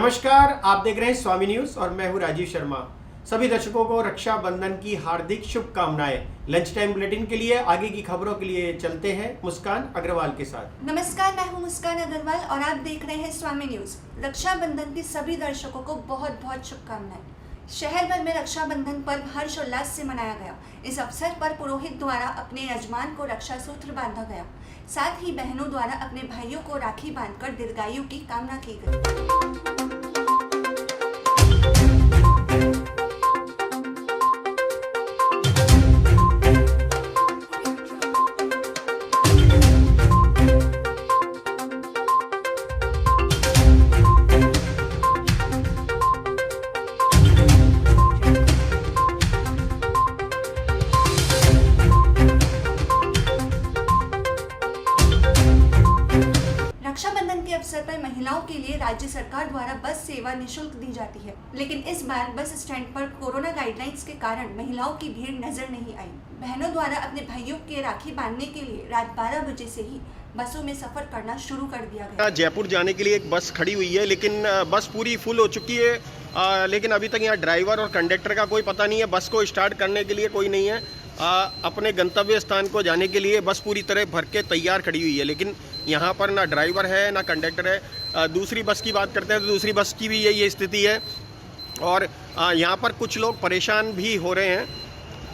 नमस्कार, आप देख रहे हैं स्वामी न्यूज और मैं हूं राजीव शर्मा। सभी दर्शकों को रक्षाबंधन की हार्दिक शुभकामनाएं। लंच टाइम बुलेटिन के लिए आगे की खबरों के लिए चलते हैं मुस्कान अग्रवाल के साथ। नमस्कार, मैं हूं मुस्कान अग्रवाल और आप देख रहे हैं स्वामी न्यूज। रक्षाबंधन की सभी दर्शकों को बहुत बहुत शुभकामनाएं। शहर भर में रक्षाबंधन पर्व हर्षोल्लास से मनाया गया। इस अवसर पर पुरोहित द्वारा अपने यजमान को रक्षा सूत्र बांधा गया। साथ ही बहनों द्वारा अपने भाइयों को राखी बांधकर दीर्घायु की कामना की गई। रक्षाबंधन के अवसर पर महिलाओं के लिए राज्य सरकार द्वारा बस सेवा निःशुल्क दी जाती है, लेकिन इस बार बस स्टैंड पर कोरोना गाइडलाइंस के कारण महिलाओं की भीड़ नजर नहीं आई। बहनों द्वारा अपने भाइयों के राखी बांधने के लिए रात 12 बजे से ही बसों में सफर करना शुरू कर दिया गया। जयपुर जाने के लिए एक बस खड़ी हुई है, लेकिन बस पूरी फुल हो चुकी है। लेकिन अभी तक यहाँ ड्राइवर और कंडक्टर का कोई पता नहीं है। बस को स्टार्ट करने के लिए कोई नहीं है। अपने गंतव्य स्थान को जाने के लिए बस पूरी तरह भर के तैयार खड़ी हुई है, लेकिन यहाँ पर ना ड्राइवर है ना कंडक्टर है। दूसरी बस की बात करते हैं तो दूसरी बस की भी यही स्थिति है और यहाँ पर कुछ लोग परेशान भी हो रहे हैं।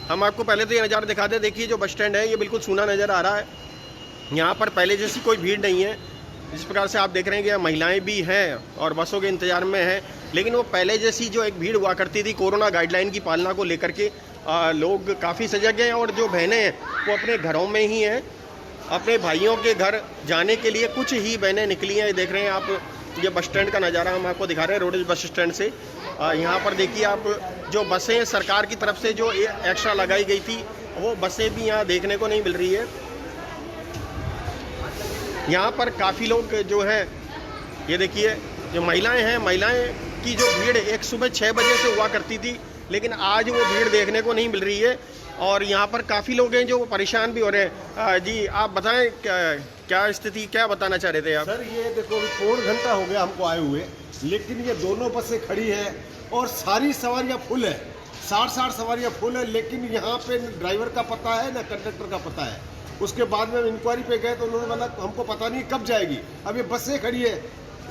हम आपको पहले तो ये नज़ारा दिखा दें। देखिए, जो बस स्टैंड है ये बिल्कुल सूना नज़र आ रहा है। यहाँ पर पहले जैसी कोई भीड़ नहीं है। जिस प्रकार से आप देख रहे हैं कि महिलाएं भी हैं और बसों के इंतज़ार में हैं, लेकिन वो पहले जैसी जो एक भीड़ हुआ करती थी कोरोना गाइडलाइन की पालना को लेकर के, लोग काफ़ी सजग हैं और जो बहनें हैं वो अपने घरों में ही हैं। अपने भाइयों के घर जाने के लिए कुछ ही बहनें निकली हैं। ये देख रहे हैं आप, ये बस स्टैंड का नज़ारा हम आपको दिखा रहे हैं, रोडेज बस स्टैंड से। यहाँ पर देखिए आप, जो बसें सरकार की तरफ से जो एक्स्ट्रा लगाई गई थी वो बसें भी यहाँ देखने को नहीं मिल रही है। यहाँ पर काफ़ी लोग जो हैं, ये देखिए जो महिलाएं हैं, महिलाएं की जो भीड़ एक सुबह 6 बजे से हुआ करती थी, लेकिन आज वो भीड़ देखने को नहीं मिल रही है और यहाँ पर काफ़ी लोग हैं जो परेशान भी हो रहे हैं। जी, आप बताएं क्या स्थिति, क्या बताना चाह रहे थे आप? सर, ये देखो पौन घंटा हो गया हमको आए हुए, लेकिन ये दोनों बसें खड़ी है और सारी सवारियाँ फुल है। 60 सवारियाँ फुल है, लेकिन यहाँ पे ड्राइवर का पता है ना कंडक्टर का पता है। उसके बाद में इंक्वायरी पे गए तो उन्होंने बोला हमको पता नहीं कब जाएगी। अब ये बसें खड़ी है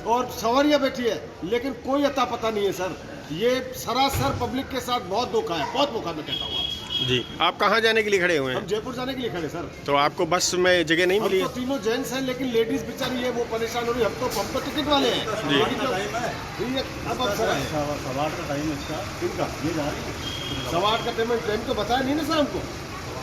और सवारियाँ बैठी है, लेकिन कोई अता पता नहीं है। सर, ये सरासर पब्लिक के साथ बहुत धोखा है, बहुत धोखा मैं कहता हूँ। जी, आप कहाँ जाने के लिए खड़े हुए हैं? हम जयपुर जाने के लिए खड़े सर। तो आपको बस में जगह नहीं मिली? हम तो तीनों जेंट्स हैं, लेकिन लेडीज बेचारी है वो परेशान हो रही है। हम तो टिकट वाले हैं। अब सर है 8 का टाइम है इसका, इनका ये जा रही है 8:15 का पेमेंट। टाइम तो बताया नहीं ना सर हमको,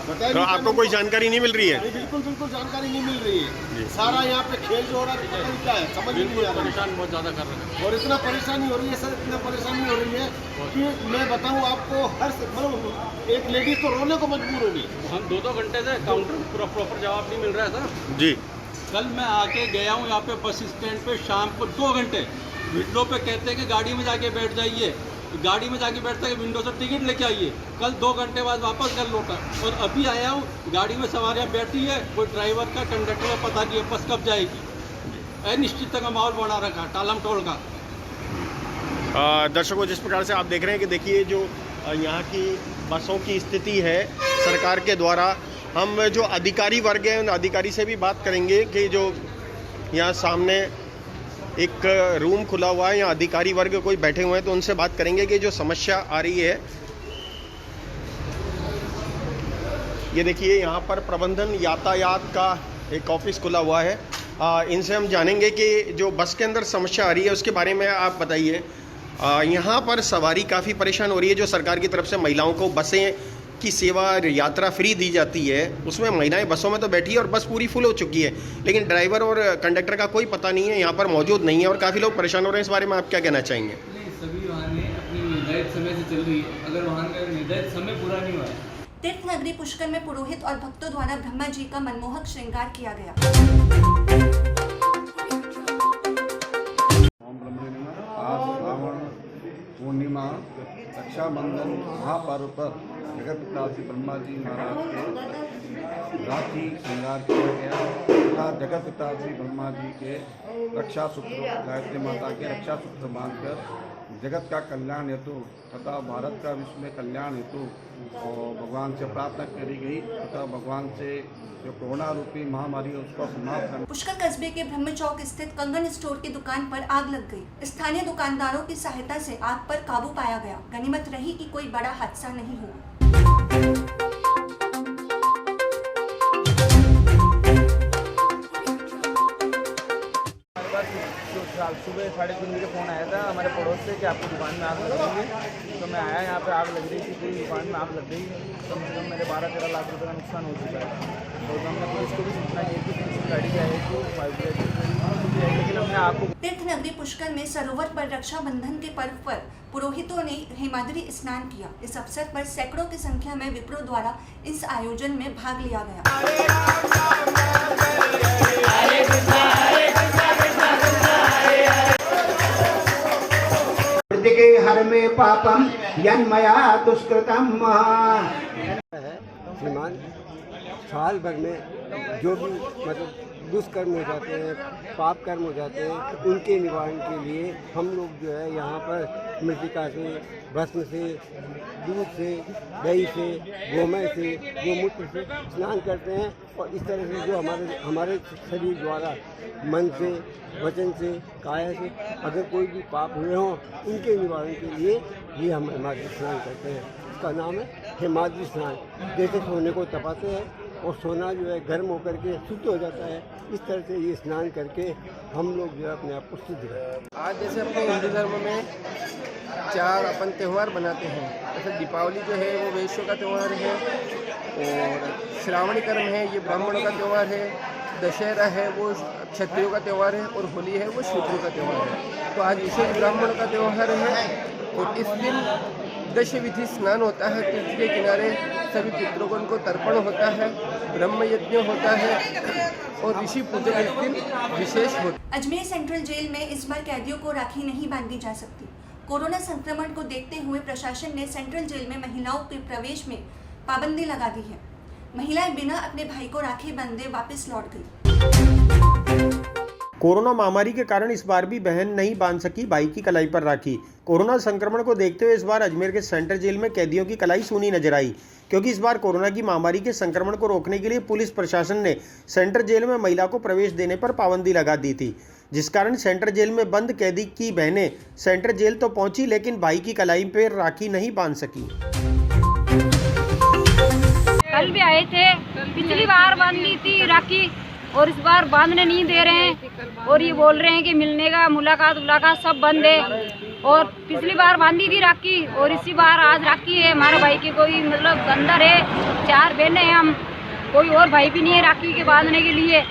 बताया तो नहीं। आपको कोई जानकारी नहीं मिल रही है? बिल्कुल जानकारी नहीं मिल रही है। सारा यहाँ पे खेल जो हो रहा है क्या है समझ नहीं आ रहा। परेशान बहुत ज़्यादा कर रहे हैं और इतना परेशानी हो रही है सर, इतना परेशानी हो रही है कि मैं बताऊँ आपको, हर मतलब एक लेडीज तो रोने को मजबूर होगी। हम 2 घंटे से काउंटर पूरा प्रॉपर जवाब नहीं मिल रहा है सर। जी, कल मैं आके गया हूँ यहाँ पे बस स्टैंड पे शाम को 2 घंटे। विंडो पे कहते हैं कि गाड़ी में जाके बैठ जाइए, गाड़ी में जाके बैठते हैं विंडो से टिकट लेके आइए। कल 2 घंटे बाद वापस कर लौटा और अभी आया हूँ, गाड़ी में सवारियाँ बैठी है, कोई ड्राइवर का कंडक्टर का पता नहीं है बस कब जाएगी। अनिश्चितता का माहौल बना रखा टालम टोल का। दर्शकों, जिस प्रकार से आप देख रहे हैं कि देखिए जो यहाँ की बसों की स्थिति है सरकार के द्वारा, हम जो अधिकारी वर्ग हैं उन अधिकारी से भी बात करेंगे कि जो यहाँ सामने एक रूम खुला हुआ है, यहाँ अधिकारी वर्ग कोई बैठे हुए हैं, तो उनसे बात करेंगे कि जो समस्या आ रही है। ये देखिए यहाँ पर प्रबंधन यातायात का एक ऑफिस खुला हुआ है। इनसे हम जानेंगे कि जो बस के अंदर समस्या आ रही है उसके बारे में आप बताइए। यहाँ पर सवारी काफ़ी परेशान हो रही है। जो सरकार की तरफ से महिलाओं को बसें की सेवा यात्रा फ्री दी जाती है, उसमें महिलाएं बसों में तो बैठी है और बस पूरी फुल हो चुकी है, लेकिन ड्राइवर और कंडक्टर का कोई पता नहीं है, यहाँ पर मौजूद नहीं है और काफ़ी लोग परेशान हो रहे हैं। इस बारे में आप क्या कहना चाहेंगे? नहीं, सभी वाहनें अपनी निर्धारित समय से चल रही है। अगर वाहन का निर्धारित समय पूरा नहीं हुआ है। तीर्थ नगरी पुष्कर में पुरोहित और भक्तों द्वारा ब्रह्मा जी का मनमोहक श्रृंगार किया गया। पूर्णिमा रक्षाबंधन महापर्व पर जगत पिता श्री ब्रह्मा जी महाराज के राखी श्रृंगार किया गया तथा जगत पिता श्री ब्रह्मा जी के रक्षा सूत्र गायत्री माता के रक्षा सूत्र बांधकर जगत का कल्याण हेतु तथा भारत का विश्व में कल्याण हेतु और भगवान से प्रार्थना करी गई तथा भगवान से जो कोरोना रूपी महामारी है उसको समाप्त करना। पुष्कर कस्बे के ब्रह्म चौक स्थित कंगन स्टोर की दुकान पर आग लग गई। स्थानीय दुकानदारों की सहायता से आग पर काबू पाया गया। गनीमत रही कि कोई बड़ा हादसा नहीं हुआ। सुबह 3:30 बजे फ़ोन आया था हमारे पड़ोस से कि आपकी दुकान में आग लग रही है। तो मैं आया, यहाँ पे आग लग रही थी, पूरी दुकान में आग लग गई। कम से कम मेरे 12-13 लाख रुपये का नुकसान हो चुका है। तो हमने पुलिस को भी सूचना की कि पुलिस की गाड़ी जाएगी, फायर ब्रिगेड, लेकिन हमने आपको तीर्थ नगरी पुष्कर में सरोवर पर रक्षाबंधन के पर्व पर पुरोहितों ने हेमाद्री स्नान किया। इस अवसर पर सैकड़ों की संख्या में विप्रो द्वारा इस आयोजन में भाग लिया गया। के हर में पापम यन्मया दुष्कृतम। श्रीमान साल भर में जो भी मतलब दुष्कर्म हो जाते हैं, पाप कर्म हो जाते हैं, उनके निवारण के लिए हम लोग जो है यहाँ पर मृतिका से, भस्म से, दूध से, दही से, गोमय से, गोमूत्र से स्नान करते हैं। और इस तरह से जो हमारे शरीर द्वारा मन से, वचन से, काया से अगर कोई भी पाप हुए हों उनके निवारण के लिए ये हम हेमाद्री स्नान करते हैं। इसका नाम है हेमाद्री स्नान। जैसे सोने को तपाते हैं और सोना जो है गर्म होकर के शुद्ध हो जाता है, इस तरह से ये स्नान करके हम लोग जो है अपने आप को शुद्ध करते हैं। आज जैसे अपने हिंदू धर्म में 4 अपन त्यौहार बनाते हैं। जैसे दीपावली जो है वो वैश्यों का त्यौहार है, और श्रावणी कर्म है ये ब्राह्मणों का त्यौहार है, दशहरा है वो क्षत्रियों का त्यौहार है, और होली है वो शूद्रों का त्यौहार है। तो आज विशेष ब्राह्मणों का त्यौहार है, और इस दिन दशविधि स्नान होता है। तीर्थ के किनारे सभी पितृगण को तर्पण होता है, ब्रह्म यज्ञ होता है, और ऋषि पूजन इस दिन विशेष होता है। अजमेर सेंट्रल जेल में इस बार कैदियों को राखी नहीं बांधी जा सकती। कोरोना संक्रमण को देखते हुए प्रशासन ने सेंट्रल जेल में महिलाओं के प्रवेश में पाबंदी लगा दी है। महिलाएं बिना अपने भाई को राखी बांधे वापस लौट गई। कोरोना महामारी के कारण इस बार भी बहन नहीं बांध सकी भाई की कलाई पर राखी। कोरोना संक्रमण को देखते हुए इस बार अजमेर के सेंट्रल जेल में कैदियों की कलाई सूनी नजर आई, क्योंकि इस बार कोरोना की महामारी के संक्रमण को रोकने के लिए पुलिस प्रशासन ने सेंट्रल जेल में महिला को प्रवेश देने पर पाबंदी लगा दी थी, जिस कारण सेंट्रल जेल में बंद कैदी की बहनें सेंट्रल जेल तो पहुंची, लेकिन भाई की कलाई पर राखी नहीं बांध सकी। कल भी आए थे, पिछली बार बांध ली थी राखी, और इस बार बांधने नहीं दे रहे हैं, और ये बोल रहे हैं कि मिलने का मुलाकात सब बंद है। और पिछली बार बांधी थी राखी, और इसी बार आज राखी है। हमारे भाई के कोई मतलब अंदर है, 4 बहनें हैं हम, कोई और भाई भी नहीं है राखी के बांधने के लिए।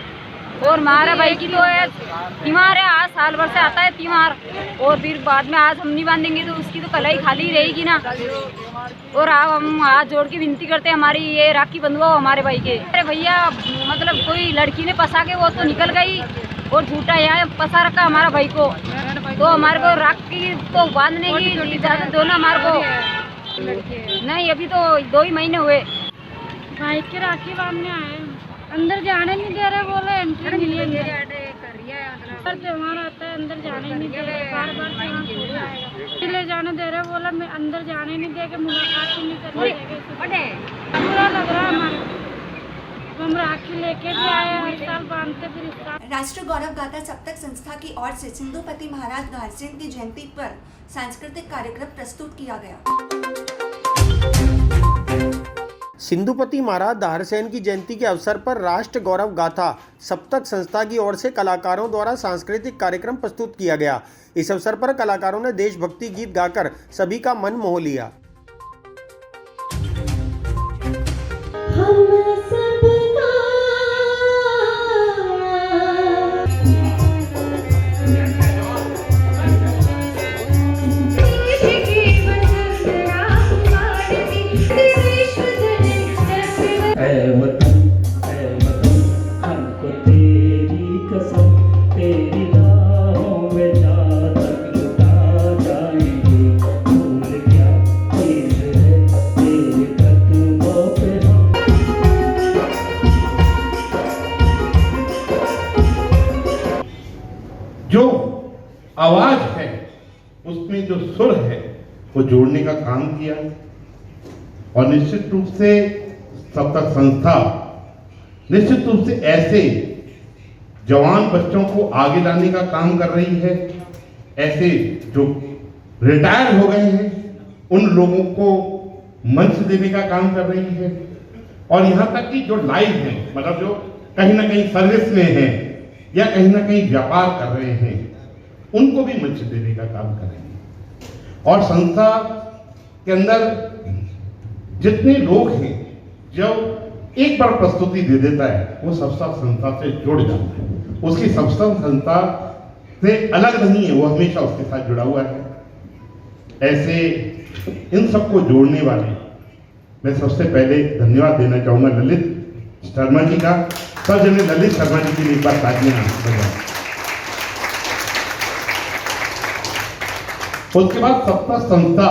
और हमारा भाई की तो है त्योहार है, आज साल भर से आता है त्योहार, और फिर बाद में आज हम नहीं बांधेंगे तो उसकी तो कलाई खाली रहेगी ना। और अब हम हाथ जोड़ के विनती करते हैं हमारी ये राखी बंधवाओ हमारे भाई के। अरे भैया मतलब कोई लड़की ने फंसा के वो तो निकल गई, और झूठा यहाँ फंसा रखा हमारा भाई को, तो हमारे को राखी तो बांधने की इजाज़त दो ना हमारे को। नहीं अभी तो 2 ही महीने हुए। भाई के राखी बांधने आए, अंदर जाने नहीं दे रहे, बोले एंट्री नहीं है। त्योहार आता है अंदर जाने नहीं दे रहे, बार ले जाने दे रहे, बोला मैं अंदर जाने नहीं दे के मुलाकात ही नहीं करने देंगे। बुरा लग रहा है हमारे, हम राखी लेके भी आए, हर साल बांधते फिर इस साल। राष्ट्रीय गौरव गाथा सप्तक संस्था की ओर से सिंधुपति महाराज धारसेन की जयंती पर सांस्कृतिक कार्यक्रम प्रस्तुत किया गया। सिंधुपति महाराज धारसेन की जयंती के अवसर पर राष्ट्र गौरव गाथा सप्तक संस्था की ओर से कलाकारों द्वारा सांस्कृतिक कार्यक्रम प्रस्तुत किया गया। इस अवसर पर कलाकारों ने देशभक्ति गीत गाकर सभी का मन मोह लिया। को जोड़ने का काम किया और निश्चित रूप से सप्तक संस्था निश्चित रूप से ऐसे जवान बच्चों को आगे लाने का काम कर रही है। ऐसे जो रिटायर हो गए हैं उन लोगों को मंच देने का काम कर रही है और यहाँ तक कि जो लाइव हैं, मतलब जो कहीं ना कहीं सर्विस में हैं या कहीं ना कहीं व्यापार कर रहे हैं, उनको भी मंच देने का काम कर रही है। और संस्था के अंदर जितने लोग हैं, जब एक बार प्रस्तुति दे देता है वो सत्संग संस्था से जुड़ जाता है, उसकी सत्संग संस्था से अलग नहीं है, वो हमेशा उसके साथ जुड़ा हुआ है। ऐसे इन सबको जोड़ने वाले मैं सबसे पहले धन्यवाद देना चाहूंगा ललित शर्मा जी का। सब जने ललित शर्मा जी के लिए एक बार तालियां बजाएं। उसके बाद सप्ताह संस्था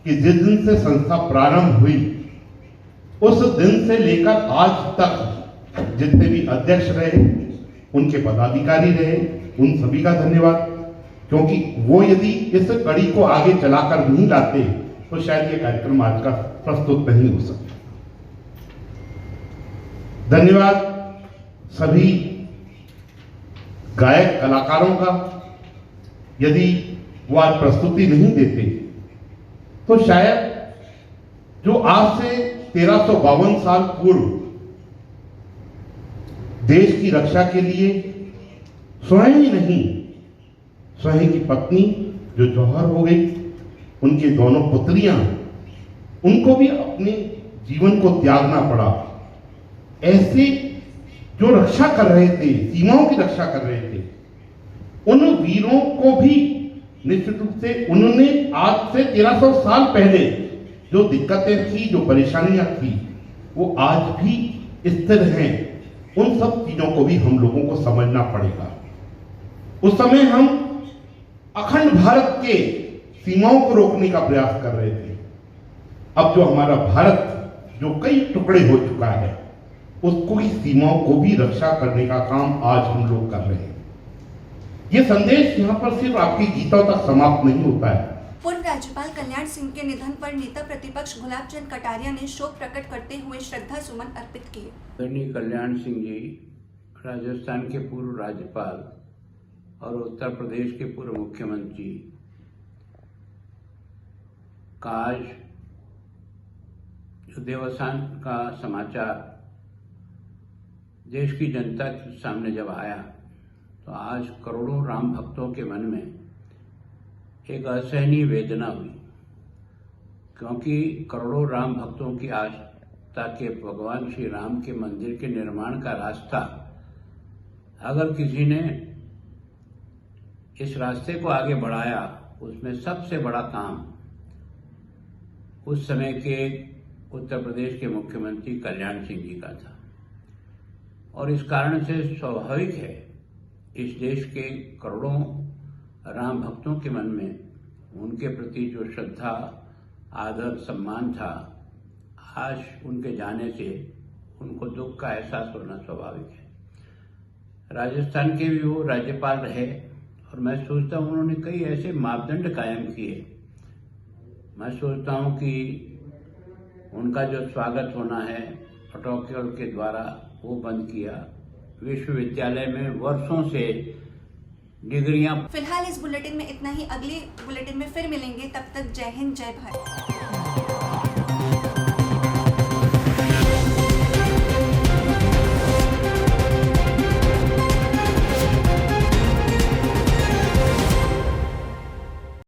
कि जिस दिन से संस्था प्रारंभ हुई उस दिन से लेकर आज तक जितने भी अध्यक्ष रहे, उनके पदाधिकारी रहे, उन सभी का धन्यवाद, क्योंकि वो यदि इस कड़ी को आगे चलाकर नहीं लाते तो शायद ये कार्यक्रम आज का प्रस्तुत नहीं हो सकता। धन्यवाद सभी गायक कलाकारों का। यदि वो आज प्रस्तुति नहीं देते तो शायद जो आज से 1352 साल पूर्व देश की रक्षा के लिए स्वयं ही नहीं, स्वयं की पत्नी जो जौहर हो गई, उनके दोनों पुत्रियां, उनको भी अपने जीवन को त्यागना पड़ा। ऐसे जो रक्षा कर रहे थे, सीमाओं की रक्षा कर रहे थे, उन वीरों को भी निश्चित रूप से उन्होंने आज से 1300 साल पहले जो दिक्कतें थी, जो परेशानियां थी, वो आज भी स्थिर हैं। उन सब चीजों को भी हम लोगों को समझना पड़ेगा। उस समय हम अखंड भारत के सीमाओं को रोकने का प्रयास कर रहे थे। अब जो हमारा भारत जो कई टुकड़े हो चुका है, उसको ही सीमाओं को भी रक्षा करने का काम आज हम लोग कर रहे हैं। ये संदेश यहाँ पर सिर्फ आपकी गीताओं तक समाप्त नहीं होता है। पूर्व राज्यपाल कल्याण सिंह के निधन पर नेता प्रतिपक्ष गुलाब चंद कटारिया ने शोक प्रकट करते हुए श्रद्धा सुमन अर्पित किए। आदरणीय कल्याण सिंह जी राजस्थान के पूर्व राज्यपाल और उत्तर प्रदेश के पूर्व मुख्यमंत्री का आज जो देवसान का समाचार देश की जनता के सामने जब आया तो आज करोड़ों राम भक्तों के मन में एक असहनीय वेदना हुई, क्योंकि करोड़ों राम भक्तों की आस्था के भगवान श्री राम के मंदिर के निर्माण का रास्ता अगर किसी ने इस रास्ते को आगे बढ़ाया, उसमें सबसे बड़ा काम उस समय के उत्तर प्रदेश के मुख्यमंत्री कल्याण सिंह जी का था। और इस कारण से स्वाभाविक है इस देश के करोड़ों राम भक्तों के मन में उनके प्रति जो श्रद्धा, आदर, सम्मान था, आज उनके जाने से उनको दुख का एहसास होना स्वाभाविक है। राजस्थान के भी वो राज्यपाल रहे और मैं सोचता हूँ उन्होंने कई ऐसे मापदंड कायम किए। मैं सोचता हूँ कि उनका जो स्वागत होना है प्रोटोकॉल के द्वारा वो बंद किया। विश्वविद्यालय में वर्षों से डिग्रियां। फिलहाल इस बुलेटिन में इतना ही। अगली बुलेटिन में फिर मिलेंगे, तब तक जय हिंद, जय भारत।